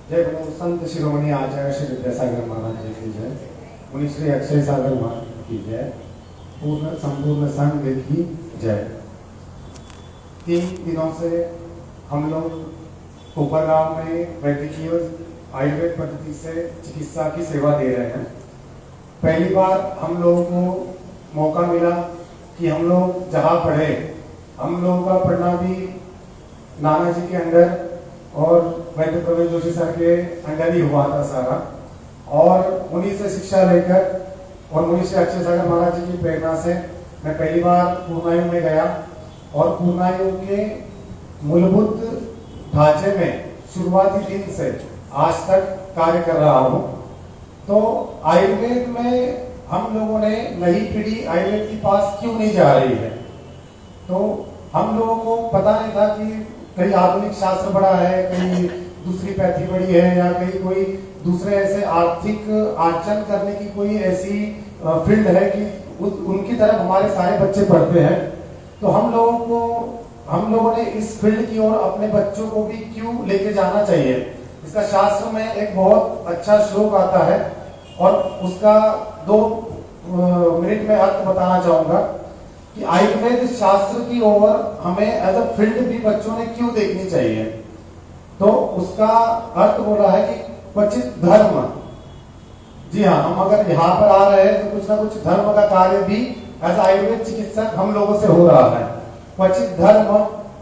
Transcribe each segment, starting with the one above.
जय गुरु संत शिरोमणि आचार्य श्री विद्यासागर महाराज जी की जय, मुनि श्री अक्षय सागर महाराज की जय, पूर्ण संपूर्ण संघ की जय। 3 दिनों से हम लोग कोपरगांव में वैद्यकीय आयुर्वेद पद्धति से चिकित्सा की सेवा दे रहे हैं। पहली बार हम लोगों को मौका मिला कि हम लोग जहाँ पढ़े, हम लोगों का पढ़ना भी नाना जी के अंडर और वैद्य प्रवीण जोशी सर के अंडर ही हुआ था सारा, और उन्हीं से शिक्षा लेकर और मुनि श्री अक्षय सागर महाराज जी की प्रेरणा से मैं पहली बार पूर्णायु में गया और पूर्णायु के मूलभूत ढांचे में शुरुआती दिन से आज तक कार्य कर रहा हूँ। तो आयुर्वेद में हम लोगों ने नई पीढ़ी आयुर्वेद के पास क्यों नहीं जा रही है, तो हम लोगों को पता नहीं था कि कहीं आधुनिक शास्त्र बड़ा है, कहीं दूसरी पैथी बड़ी है, या कहीं कोई दूसरे ऐसे आर्थिक आर्जन करने की कोई ऐसी फील्ड है कि उनकी तरफ हमारे सारे बच्चे पढ़ते हैं। तो हम लोगों ने इस फील्ड की ओर अपने बच्चों को भी क्यों लेके जाना चाहिए। इसका शास्त्र में एक बहुत अच्छा श्लोक आता है और उसका 2 मिनट में अर्थ बताना चाहूंगा कि आयुर्वेद शास्त्र की ओर हमें एज अ फील्ड भी बच्चों ने क्यों देखनी चाहिए। तो उसका अर्थ बोला है कि क्वचित धर्म, जी हाँ, हम अगर यहाँ पर आ रहे हैं तो कुछ ना कुछ धर्म का कार्य भी एज आयुर्वेद चिकित्सक हम लोगों से हो रहा है। क्वचित धर्म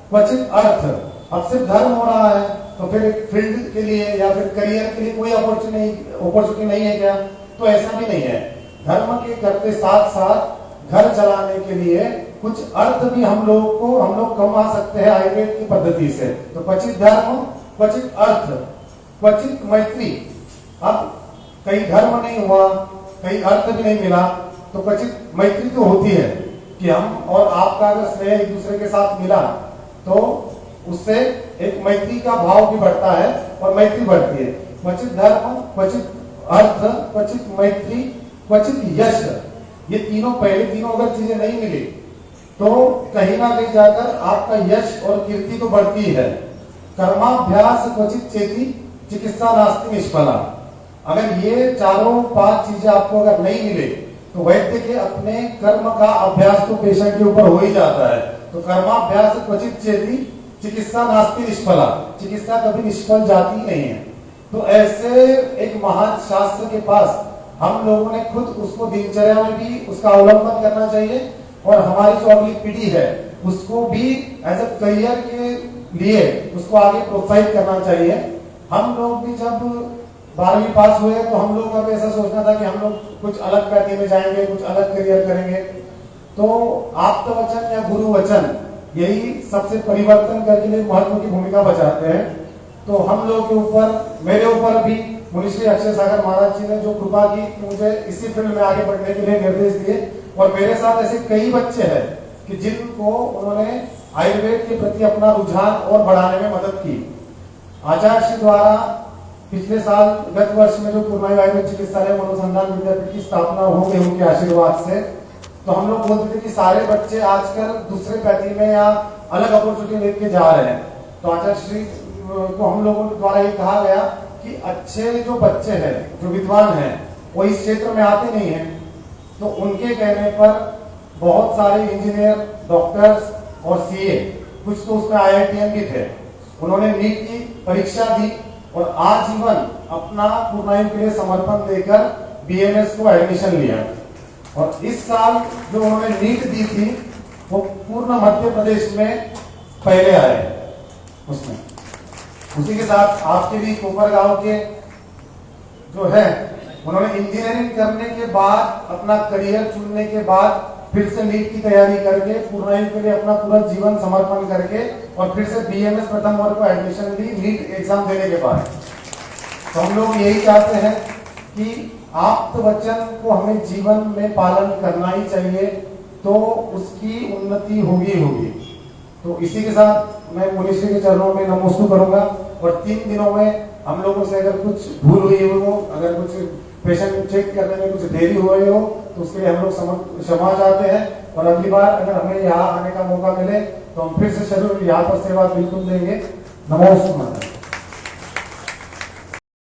क्वचित अर्थ, अब सिर्फ धर्म हो रहा है तो फिर एक फील्ड के लिए या फिर करियर के लिए कोई अपॉर्चुनिटी नहीं है क्या? तो ऐसा भी नहीं है। धर्म के करते साथ साथ घर चलाने के लिए कुछ अर्थ भी हम लोग कमा सकते हैं आयुर्वेद की पद्धति से। तो क्वचित धर्म क्वचित अर्थ क्वचित मैत्री। अब कहीं धर्म नहीं हुआ, कहीं अर्थ भी नहीं मिला, तो क्वचित मैत्री तो होती है कि हम और आपका अगर स्नेह एक दूसरे के साथ मिला तो उससे एक मैत्री का भाव भी बढ़ता है और मैत्री बढ़ती है। क्वचित धर्म क्वचित अर्थ क्वचित मैत्री क्वचित यश, ये पहले तीनों अगर चीजें नहीं मिली तो कहीं ना कहीं जाकर आपका यश और कीर्ति तो बढ़ती है। कर्माभ्यास क्वचित चेती चिकित्सा नास्ति निष्फला। अगर ये 4-5 चीजें आपको अगर नहीं मिले तो वैद्य के अपने कर्म का अभ्यास तो पेशेंट के ऊपर हो ही जाता है। तो कर्माभ्यास क्वचित चेती चिकित्सा नास्ति निष्फला, चिकित्सा कभी निष्फल जाती नहीं है। तो ऐसे एक महान शास्त्र के पास हम लोगों ने खुद उसको दिनचर्या में भी उसका अवलंबन करना चाहिए और हमारी जो अगली पीढ़ी है उसको भी एज अ करियर के लिए उसको आगे प्रोत्साहित करना चाहिए। हम लोग भी जब 12वीं पास हुए तो हम लोग का भी ऐसा सोचना था कि हम लोग कुछ अलग पैथी में जाएंगे, कुछ अलग करियर करेंगे। तो आप्त वचन या गुरु वचन यही सबसे परिवर्तन करके लिए महत्व की भूमिका बचाते हैं। तो हम लोग के ऊपर, मेरे ऊपर भी मुनि श्री अक्षय सागर महाराज जी ने जो कृपा की कि मुझे इसी फील्ड में आगे बढ़ने के लिए निर्देश दिए, और मेरे साथ ऐसे कई बच्चे हैं कि जिनको उन्होंने आयुर्वेद के प्रति अपना रुझान और बढ़ाने में मदद की। आचार्य श्री द्वारा पिछले साल गत वर्ष में जो पूर्णायु आयुर्वेद चिकित्सालय अनुसंधान विद्यापीठ की स्थापना हो गई उनके आशीर्वाद से, तो हम लोग बोलते थे कि सारे बच्चे आजकल दूसरे पैथी में या अलग अपॉर्चुनिटी लेके जा रहे हैं। तो आचार्य श्री को हम लोगों द्वारा ये कहा गया कि अच्छे जो बच्चे हैं, जो विद्वान हैं, वो इस क्षेत्र में आते नहीं हैं, तो उनके कहने पर बहुत सारे इंजीनियर, डॉक्टर्स और सीए, कुछ तो उसमें IITian भी थे, उन्होंने नीट की परीक्षा दी और आजीवन अपना पूर्णायु के लिए समर्पण देकर BMS को एडमिशन लिया। और इस साल जो उन्होंने नीट दी थी वो पूर्ण मध्य प्रदेश में पहले आए उसमें। उसी के साथ आपके भी कोपरगांव के जो है, उन्होंने इंजीनियरिंग करने के बाद अपना करियर चुनने के बाद फिर से नीट की तैयारी करके पूर्णायु के लिए अपना पूरा जीवन समर्पण करके और फिर से BMS प्रथम वर्ग को एडमिशन ली नीट एग्जाम देने के बाद। तो हम लोग यही चाहते हैं कि आप्त वचन को हमें जीवन में पालन करना ही चाहिए, तो उसकी उन्नति होगी। तो इसी के साथ मैं मुनि श्री के चरणों में नमोस्तु करूंगा। और 3 दिनों में हम लोगों से अगर कुछ भूल हुई हो, अगर कुछ पेशेंट चेक करने में कुछ देरी हो रही हो, तो उसके लिए हम लोग क्षमा चाहते हैं। और अगली बार अगर हमें यहाँ आने का मौका मिले तो हम फिर से जरूर यहाँ पर सेवा बिल्कुल देंगे। नमोस्तु।